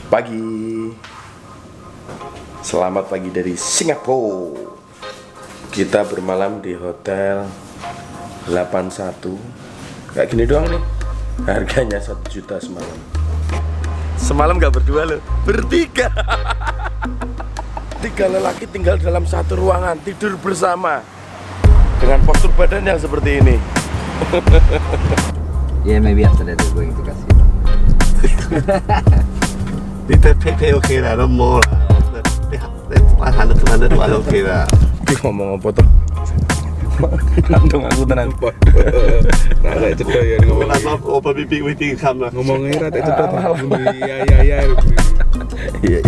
Pagi. Selamat pagi dari Singapura. Kita bermalam di hotel 81. Kayak gini doang nih. Harganya 1 juta semalam. Semalam gak berdua loh, bertiga. 3 lelaki tinggal dalam satu ruangan, tidur bersama dengan postur badan yang seperti ini. Yeah, maybe after that we're going to casino. Little pay okay lah, no more lah. 100 200 okay lah. Dia ngomong apa tuh? Kantung aku tenan. Nah, kayak cedok ya ngomong. Kenapa opa pipi come lah. Ngomongnya rata cedok. Iya.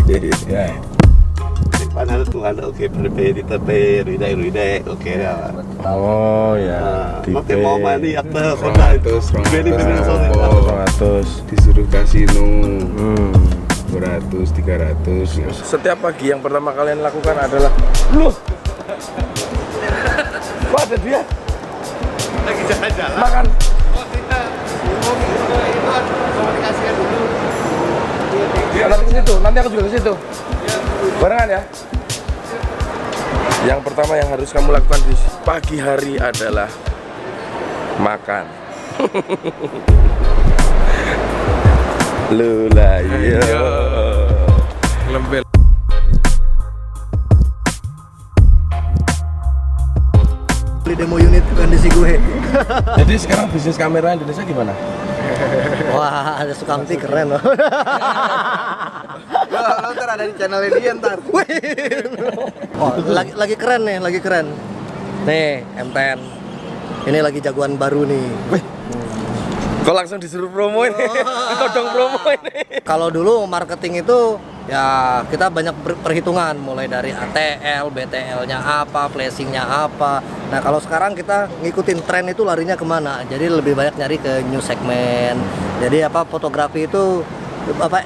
100 200 okay, little pay, ruidai okay lah. Oh ya, Oke, mau mandi after kota itu. 200. Disuruh kasino 200, 300. Setiap pagi yang pertama kalian lakukan adalah loh. Kok ada dia? Lagi jalan-jalan. Makan. Oh, tidak. Itu komunikasikan dulu. Nanti ke situ, nanti aku juga ke situ. Barengan ya. Yang pertama yang harus kamu lakukan di pagi hari adalah makan. Lula iya. Lembel. Beli demo unit kondisi gue. Jadi sekarang bisnis kamera Indonesia gimana? Wah, ada Sukamti keren loh. Lo ntar ada di channelnya dia ntar. Oh, lagi keren nih, lagi keren. Nih, M10. Ini lagi jagoan baru nih. Kok langsung disuruh promoin? Ditodong promoin. Kalau dulu marketing itu ya kita banyak perhitungan mulai dari ATL, BTL-nya apa, flashing-nya apa. Nah kalau sekarang kita ngikutin tren itu larinya kemana? Jadi lebih banyak nyari ke new segment. Jadi fotografi itu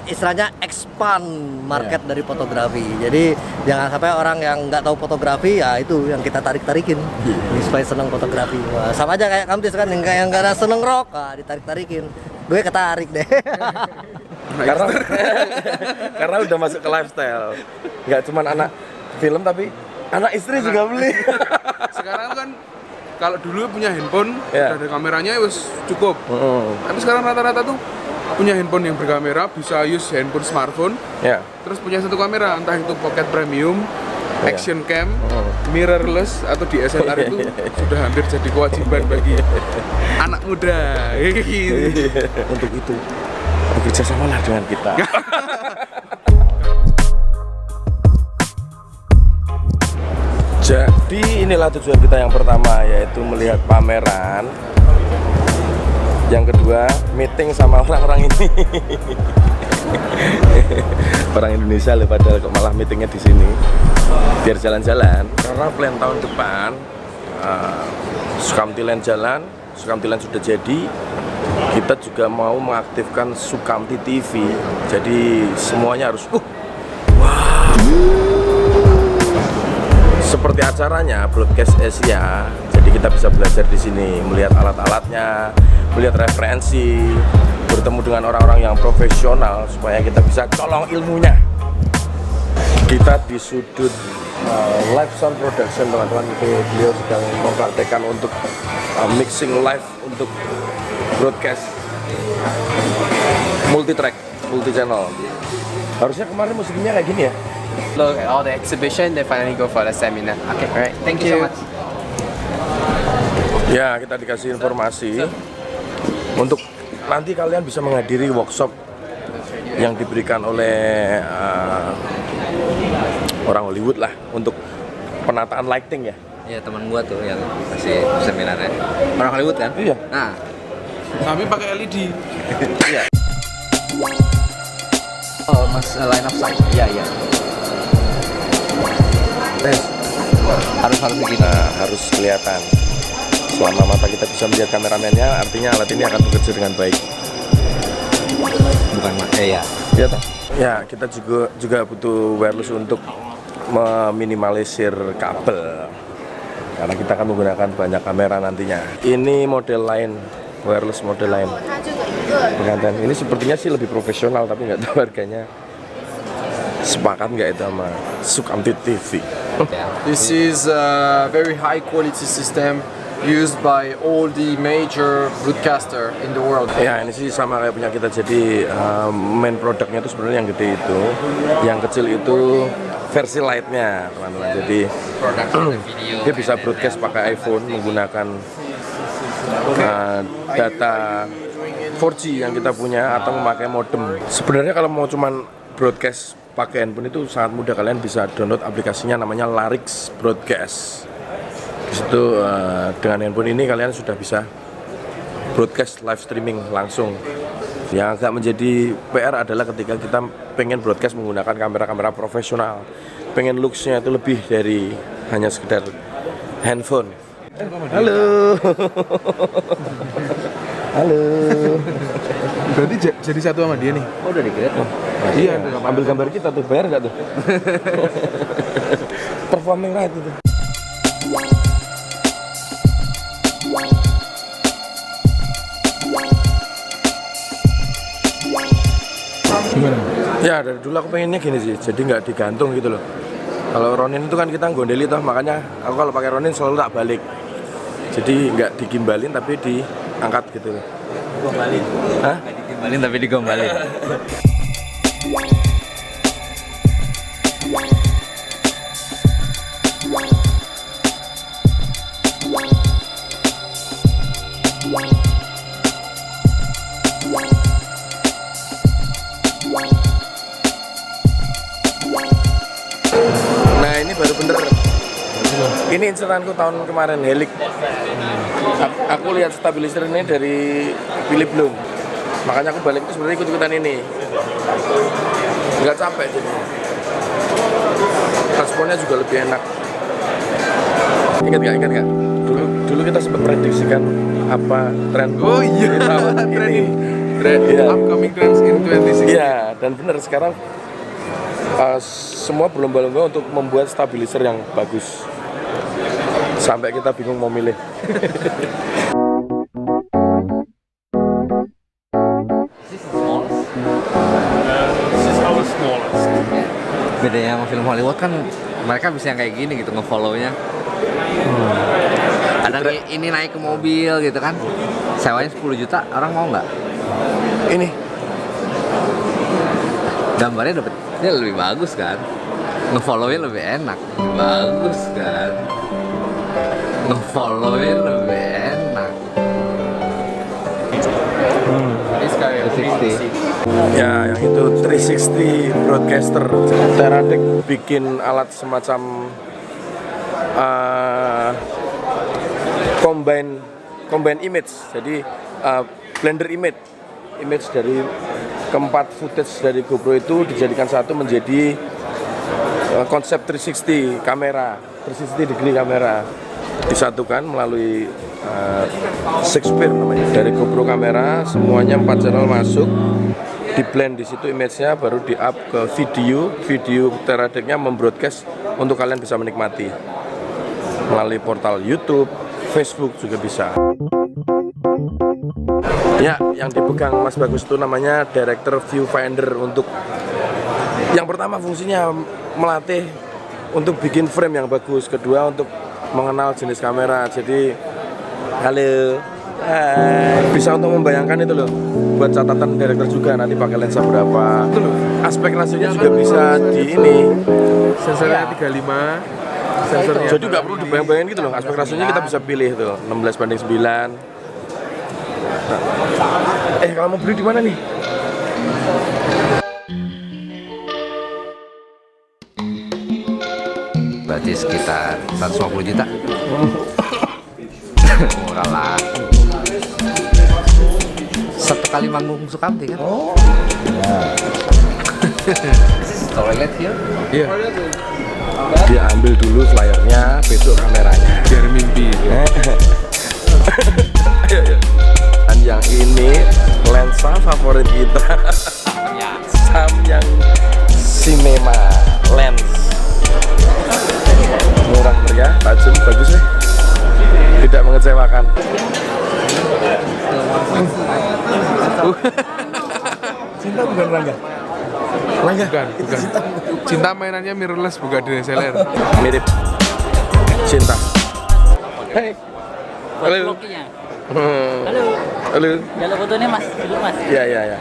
istilahnya expand market dari fotografi. Jadi jangan sampai orang yang nggak tahu fotografi ya itu yang kita tarik-tarikin supaya seneng fotografi. Wah, sama aja kayak Kamtis kan yang nggak seneng rock, ditarik-tarikin. Gue ketarik deh. karena udah masuk ke lifestyle. Nggak cuma anak film tapi anak istri juga beli. Sekarang kan kalau dulu punya handphone, Ya. udah ada kameranya wis cukup. Tapi sekarang rata-rata tuh punya handphone yang berkamera, bisa use handphone smartphone, Ya. terus punya satu kamera, entah itu pocket premium, Ya. action cam, mirrorless atau DSLR itu sudah hampir jadi kewajiban bagi anak muda. Gitu. Untuk itu bekerja samalah dengan kita. Jadi inilah tujuan kita yang pertama, yaitu melihat pameran. Yang kedua, meeting sama orang-orang ini. Orang Indonesia loh, padahal kok malah meetingnya di sini. Biar jalan-jalan. Karena plan tahun depan Sukamtiland jalan, Sukamtiland sudah jadi. Kita juga mau mengaktifkan Sukamti TV. Jadi semuanya harus seperti acaranya Broadcast Asia. Jadi kita bisa belajar di sini, melihat alat-alatnya, melihat referensi, bertemu dengan orang-orang yang profesional supaya kita bisa colong ilmunya. Kita di sudut live sound production, teman-teman. Itu beliau sedang mempraktekkan untuk mixing live untuk broadcast multi track, multi channel. Harusnya kemarin musiknya kayak gini ya. Look at all the exhibition, then finally go for the seminar. Okay, alright. Thank you so much. Ya, kita dikasih informasi untuk nanti kalian bisa menghadiri workshop yang diberikan oleh orang Hollywood lah untuk penataan lighting ya. Iya, teman gua tuh yang kasih seminarnya. Orang Hollywood kan? Iya. Nah, Tapi pakai LED. Iya. oh, mas line of sight. Iya. Harus begini. Nah, harus kelihatan. Selama mata kita bisa melihat kameramennya, artinya alat ini akan bekerja dengan baik. Bukan ya. Ya, toh? Ya, kita juga butuh wireless untuk meminimalisir kabel. Karena kita akan menggunakan banyak kamera nantinya. Ini model lain, wireless model lain. Pengantin ini sepertinya sih lebih profesional, tapi nggak tahu harganya Sepakat nggak itu sama Sukamti TV? This is a very high quality system used by all the major broadcaster in the world. Ya ini sih sama kayak punya kita, jadi main produknya itu sebenarnya yang gede itu, yang kecil itu versi lightnya teman-teman. Jadi dia bisa broadcast pakai iPhone menggunakan data 4G yang kita punya atau memakai modem. Sebenarnya kalau mau cuman broadcast pakai handphone itu sangat mudah, kalian bisa download aplikasinya namanya Larix Broadcast. Di situ dengan handphone ini kalian sudah bisa broadcast live streaming langsung. Yang agak menjadi PR adalah ketika kita pengen broadcast menggunakan kamera-kamera profesional, pengen looks-nya itu lebih dari hanya sekedar handphone. Halo. Halo. Berarti jadi satu sama dia nih. Oh, udah dikira. Iya, ambil gambar kita tuh, bayar nggak tuh? Performing right itu. Gimana? Ya dari dulu aku pengennya gini sih, jadi nggak digantung gitu loh. Kalau Ronin itu kan kita gondeli toh, makanya aku kalau pakai Ronin selalu tak balik. Jadi nggak digimbalin tapi diangkat gitu loh. Gombalin. Hah? Digimbalin tapi digombalin. Nah ini baru bener. Ini inceranku tahun kemarin Helix. Aku lihat stabilizer ini dari Philip Bloom. Makanya aku balik itu sebenarnya ikut-ikutan ini. Nggak capek jadi. Responnya juga lebih enak. Ingat nggak? Dulu kita sempat prediksikan apa tren Oh iya, di tahun ini. Iya. Upcoming trends in 2016. Iya, dan benar sekarang semua berlomba-lomba untuk membuat stabilizer yang bagus. Sampai kita bingung mau milih. Bedanya sama film Hollywood kan mereka bisa yang kayak gini gitu nge-follow-nya. Kadang ini naik ke mobil gitu kan, sewanya 10 juta, orang mau nggak? Ini Gambarnya dapetnya lebih bagus kan, nge-follow-nya lebih enak, bagus kan, nge-follow-nya lebih enak. This guy, 360. ya yang itu 360 broadcaster. Teradek bikin alat semacam combine image. Jadi blender image dari keempat footage dari GoPro itu dijadikan satu menjadi konsep 360 kamera, 360 degree kamera, disatukan melalui six pair namanya. Dari GoPro kamera semuanya 4 channel masuk, di blend di situ image-nya, baru di up ke video Teradeknya membroadcast untuk kalian bisa menikmati melalui portal YouTube, Facebook juga bisa. Ya, yang dipegang Mas Bagus itu namanya Director Viewfinder. Untuk yang pertama fungsinya melatih untuk bikin frame yang bagus, kedua untuk mengenal jenis kamera. Jadi halo, bisa untuk membayangkan itu loh, buat catatan director juga nanti pakai lensa berapa. Aspek rasionya juga bisa di ini. Sensornya 35, sensornya. Jadi nggak perlu dibayang-bayangin gitu loh, aspek rasionya kita bisa pilih tuh 16:9. Kalau mau beli di mana nih? Berarti sekitar 150 juta. Murah lah. Satu kali manggung Sukamti kan? Oh. Toilet here? Iya, Dia ambil dulu flyernya, besok kameranya. biar mimpi. Ayo. Dan yang ini lensa favorit kita, Samyang Cinema Lens. Murah meriah, tajam, bagus nih. Tidak mengecewakan. Cinta bukan Rangga. Bukan. Cinta mainannya mirrorless, bukan DSLR. Mirip cinta. Hai. Halo. Lokinya. Halo. Halo. Kalau fotonya mas, dulu mas. Iya, iya, iya.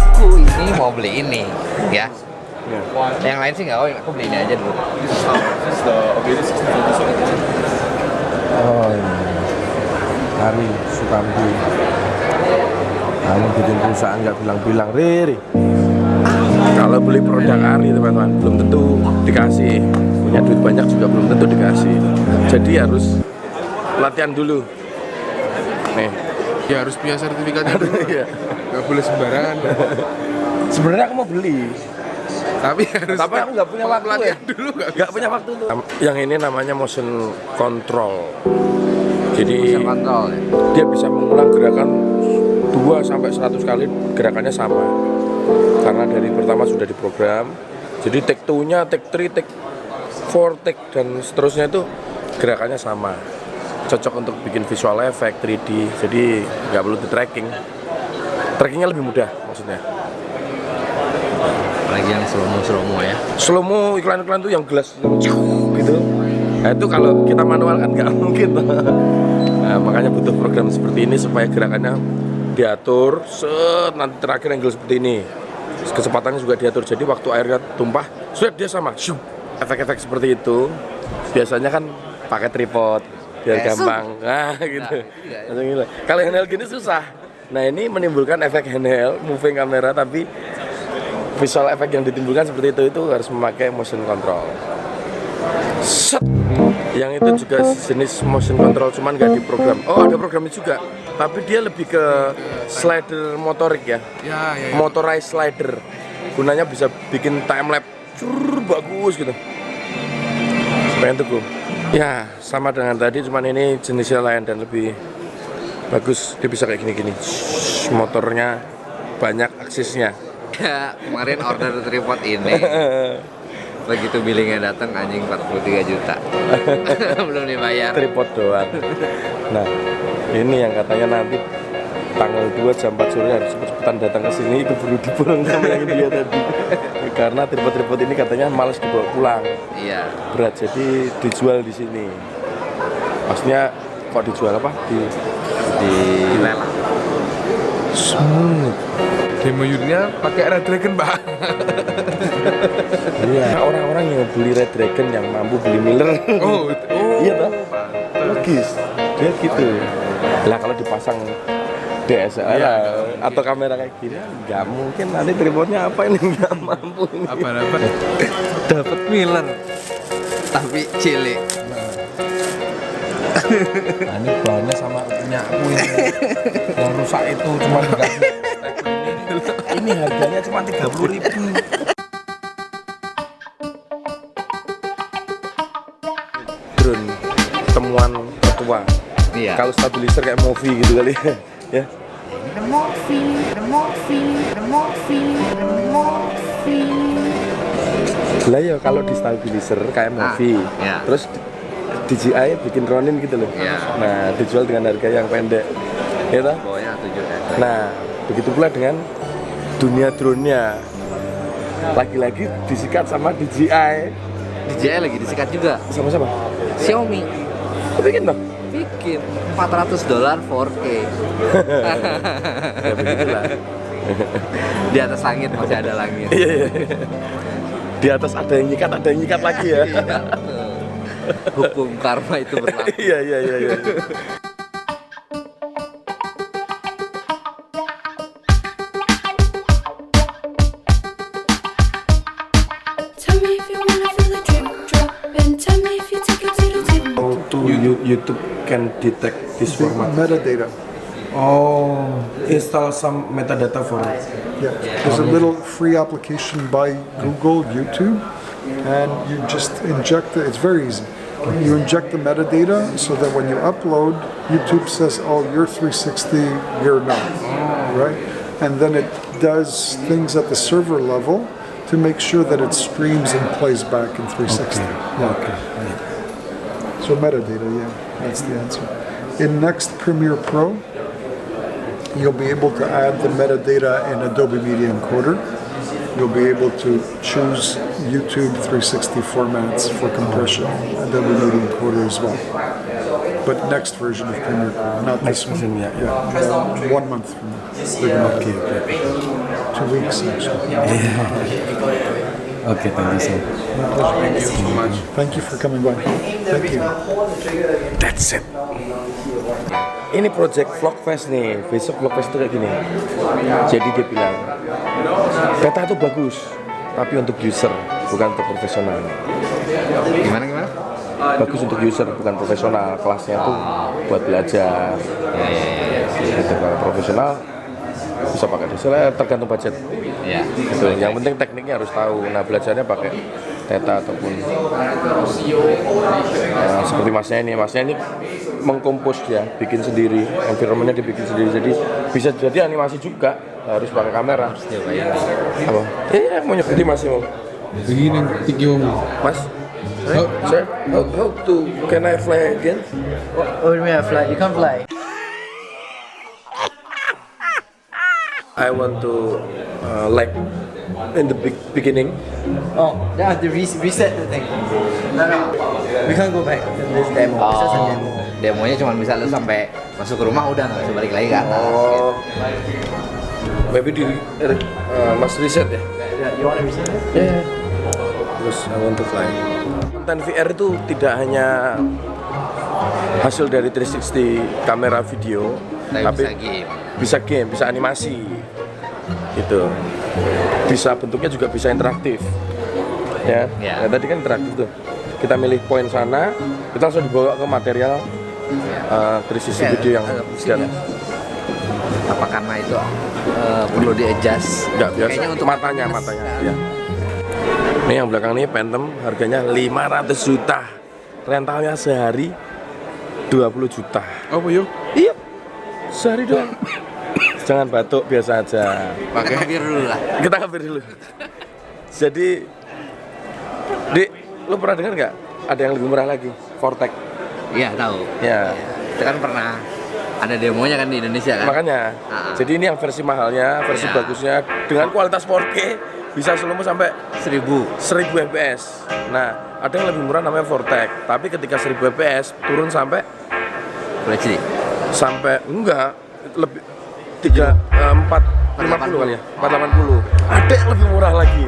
Aku ini mau beli ini, ya. Yang lain sih nggak mau, aku beli ini aja dulu. Oh ini Ari Sukamti, kamu bikin perusahaan nggak bilang-bilang, Riri. Kalau beli produk Ari teman-teman belum tentu dikasih, punya duit banyak juga belum tentu dikasih. Jadi harus latihan dulu. Nih, Ya harus punya sertifikatnya dulu. Iya. Gak boleh sembarangan. Sebenarnya aku mau beli, Tapi harus. tapi aku nggak punya waktu ya. latihan dulu Nggak punya waktu tuh. Yang ini namanya motion control. Jadi Kontrol ya. dia bisa mengulang gerakan 2 sampai 100 kali, gerakannya sama. Karena dari pertama sudah diprogram. Jadi take 2-nya, take 3, take 4, take dan seterusnya itu gerakannya sama. Cocok untuk bikin visual effect 3D. Jadi nggak perlu di tracking. Trackingnya lebih mudah maksudnya. Apalagi yang slow-mo ya. Slow-mo iklan-iklan tuh yang gelas gitu. Nah itu kalau kita manual kan nggak mungkin. Nah, makanya butuh program seperti ini supaya gerakannya diatur. Nanti terakhir angle seperti ini. Kecepatannya juga diatur. Jadi waktu airnya tumpah, sudah dia sama. Efek-efek seperti itu biasanya kan pakai tripod biar gampang. Nah gitu. Kalau handheld gini susah. Nah ini menimbulkan efek handheld, moving kamera, tapi visual efek yang ditimbulkan seperti itu harus memakai motion control. Set. Yang itu juga jenis motion control, cuman nggak diprogram. Oh ada programnya juga, tapi dia lebih ke slider motorik ya. Ya. Motorized slider. Gunanya bisa bikin time lapse, bagus gitu. Pengen tuh bro. Ya sama dengan tadi, cuman ini jenisnya lain dan lebih bagus. Dia bisa kayak gini-gini. Motornya banyak aksisnya. Ya, kemarin order tripod ini. Begitu billingnya datang anjing 43 juta. Belum dibayar. Tripod doang. Nah, ini yang katanya nanti tanggal 2 jam 4 sore harus cepet-cepetan datang ke sini, keburu diborong sama yang dia tadi. Karena tripod-tripod ini katanya males dibawa pulang. Iya. Berat, jadi dijual di sini. Maksudnya kok dijual apa? Di lelang. Smooth. Demo unitnya pakai Red Dragon, Pak. Iya, orang-orang yang beli Red Dragon yang mampu beli Miller. Oh, Iya toh? Logis. Dia gitu. Lah kalau dipasang DSLR Iya, atau kamera kayak gini, nggak mungkin nanti tripodnya apa ini nggak mampu ini. Apa-apa. Dapat Miller. Tapi cilik. Nah, ini bahannya sama punya aku ini. Yang rusak itu cuma dikasih. Ini harganya cuma 30.000. Drone temuan tertua. Iya. Kalau stabilizer kayak movie gitu kali ya. Lah ya kalau di stabilizer kayak movie. iya. Terus DJI bikin Ronin gitu loh. Iya. Nah, dijual dengan harga yang pendek. Ya toh? Bawahnya 7 Nah, begitu pula dengan dunia drone-nya. Lagi-lagi disikat sama DJI. DJI lagi disikat juga. Sama-sama. Xiaomi Bikin toh? bikin $400 4K. Ya begitulah. Di atas langit masih ada langit. Iya, iya. Di atas ada yang nyikat, ada yang nyikat lagi ya. Iya, betul. Hukum karma itu berlaku. Iya, iya, iya, iya. Tell me if you wanna feel the drip drop, and tell me if you take it to the tip. How to YouTube can detect this format? Metadata. Oh, install some metadata for it. Yeah. There's a little free application by Google, YouTube, and you just inject it. It's very easy. You inject the metadata so that when you upload, YouTube says, "Oh, you're 360, you're not," right? And then it does things at the server level to make sure that it streams and plays back in 360. Yeah. Okay. So metadata, yeah. That's the answer. In Next Premiere Pro, you'll be able to add the metadata in Adobe Media Encoder. You'll be able to choose YouTube 360 formats for compression, Adobe Media Encoder as well. But next version of Premiere Pro, not this one. version, yeah. 1 month from now. They're gonna Okay. 2 weeks actually. Okay, thank you so much. Thank you for coming by. Thank you. That's it. Ini project Vlogfest nih, besok Vlogfest itu kayak gini. Jadi dia bilang, beta itu bagus, tapi untuk user, bukan untuk profesional. Gimana? Bagus untuk user, bukan profesional. Kelasnya itu buat belajar. Gitu, kalau profesional bisa pakai DSLR, tergantung budget. Ya. Gitu. Yang penting tekniknya harus tahu. Nah, belajarnya pakai Theta ataupun seperti masnya ini mengkompos dia, bikin sendiri, environmentnya dibikin sendiri. Jadi bisa jadi animasi juga, harus pakai kamera. Apa? Mau nyebutin masih mau? Begini tinggi om. Mas? Sir, how to can I fly again? Oh, you mean fly? You can't fly. I want to like in the beginning. Oh, they have to reset the thing. No. We can't go back to this demo. It's just a demo. Demonya cuma bisa lu sampai masuk ke rumah udah nggak bisa balik lagi ke atas. Oh, maybe di Mas reset ya? Yeah, you want to reset it? Yeah. Terus I want to fly. Konten VR itu tidak hanya hasil dari 360 kamera video, tapi bisa game, bisa animasi, gitu. Bisa bentuknya juga bisa interaktif, ya. Nah, tadi kan interaktif tuh. Kita milih poin sana, kita langsung dibawa ke material 360 video yang sedang. Apa karena itu perlu di-adjust? Enggak, biasa. Kayaknya untuk matanya, ya. Ini yang belakang ini Phantom, harganya 500 juta. Rentalnya sehari 20 juta. Apa yuk? Iya, sehari doang. Jangan batuk, biasa aja. Pakai hampir dulu lah. Kita hampir dulu. Jadi, Dik, lu pernah dengar nggak? Ada yang lebih murah lagi, Vortex. Iya tahu. Ya, Itu kan pernah ada demonya kan di Indonesia kan. makanya. Jadi ini yang versi mahalnya, versi bagusnya dengan kualitas 4K bisa selumur sampai 1000 fps. Nah, ada yang lebih murah namanya Vortex. Tapi ketika 1000 fps turun sampai Full HD. sampai enggak lebih 450 kali ya, 480. Ada yang lebih murah lagi.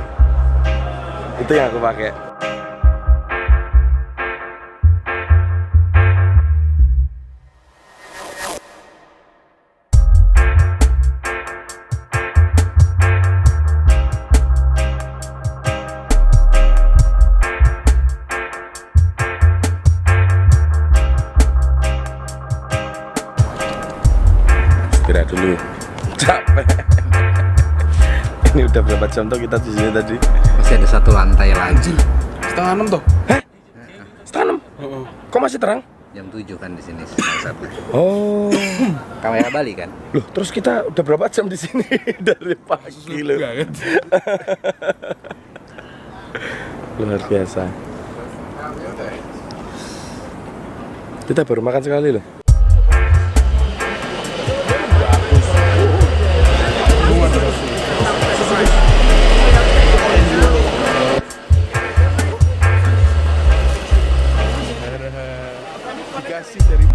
Itu yang aku pakai. Istirahat dulu. Capek. Ini udah berapa jam tuh kita di sini tadi? Masih ada satu lantai lagi. 5:30 toh? Hah? 5:30? Kok masih terang? Jam 7 kan di sini satu. Oh. Kamera Bali kan? Loh, terus kita udah berapa jam di sini dari pagi loh. Enggak kan? Luar biasa. Kita baru makan sekali loh. Dikasih dari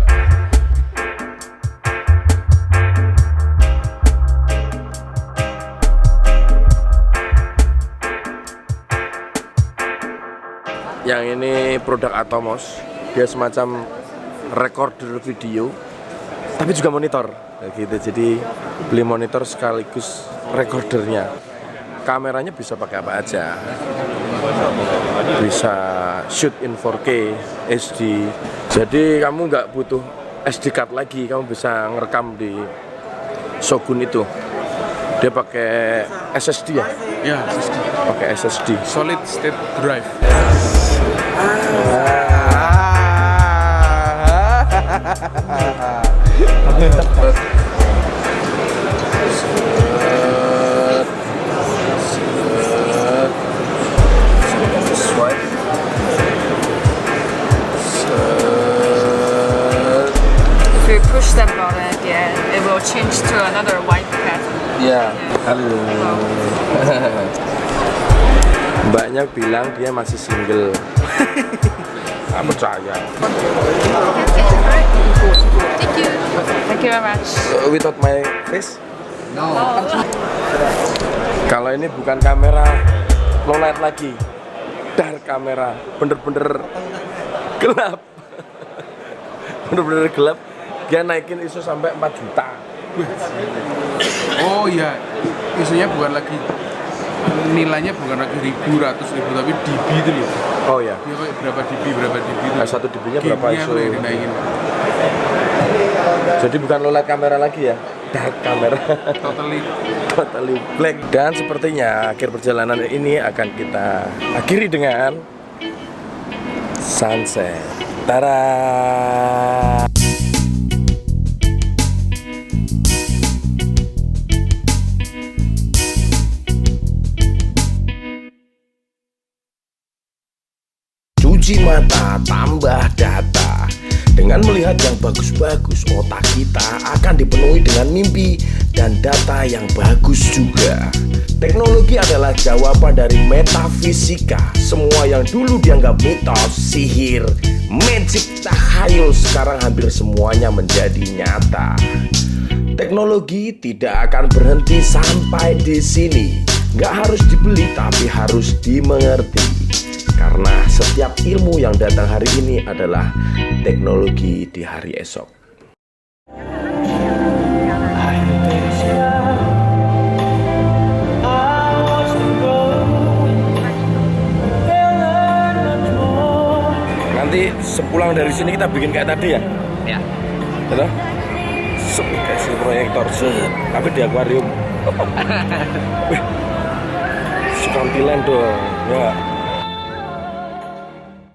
yang ini produk Atomos, dia semacam recorder video tapi juga monitor gitu. Jadi beli monitor sekaligus recordernya. Kameranya bisa pakai apa aja, bisa shoot in 4K HD. Jadi kamu nggak butuh SD card lagi, kamu bisa ngerekam di Shogun itu. Dia pakai SSD ya? Ya, SSD. Pakai SSD. Solid state drive. Swipe. said about it, yeah, it will change to another white pattern. Iya. Halo. Mbaknya bilang dia masih single. Nggak percaya. Thank you. Thank you very much. Without my face? No. Kalau ini bukan kamera low light lagi, dark kamera, bener-bener gelap. Bener-bener gelap. Dia naikin ISO sampai 4 juta. Oh iya, isunya bukan lagi nilainya bukan lagi ratus ribu tapi dB itu loh. Oh ya. Dia kayak berapa dB itu. Nah, 1 dB-nya berapa Gamenya ISO? tuh yang dinaikin. Jadi bukan low light kamera lagi ya, dark kamera. Totally black. Dan sepertinya akhir perjalanan ini akan kita akhiri dengan sunset. Tara. Cuci mata, tambah data. Dengan melihat yang bagus-bagus, otak kita akan dipenuhi dengan mimpi dan data yang bagus juga. Teknologi adalah jawaban dari metafisika. Semua yang dulu dianggap mitos, sihir, magic, takhayul, sekarang hampir semuanya menjadi nyata. Teknologi tidak akan berhenti sampai di sini. Nggak harus dibeli tapi harus dimengerti. Karena setiap ilmu yang datang hari ini adalah teknologi di hari esok. Nanti sepulang dari sini kita bikin kayak tadi ya? Ya. Betul? Kasih proyektor, tapi di akuarium. Wih, Sukamtilan dong, ya.